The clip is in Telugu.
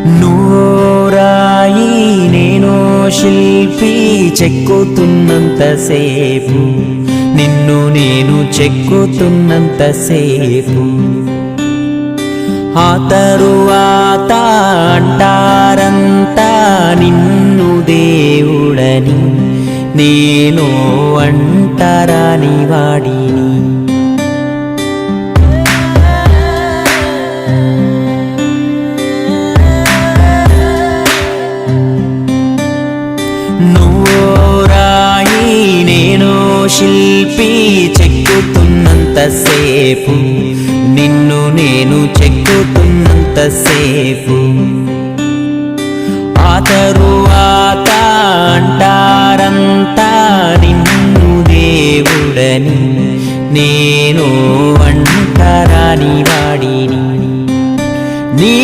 నువ్వో రాయి నేను శిల్పి, చెక్కుతున్నంతసేపు నిన్ను నేను చెక్కుతున్నంతసేపు ఆ తరువాత అంటారంతా నిన్ను దేవుడని, నేను అంటరాని వాడిని. నువ్వో రాయి నేను శిల్పి, చెక్కుతున్నంతసేపు నిన్ను నేను చెక్కుతున్నంతసేపు ఆ తరువాత అంటారంతా నిన్ను దేవుడని, నేను అంటరాని వాడిని. నీ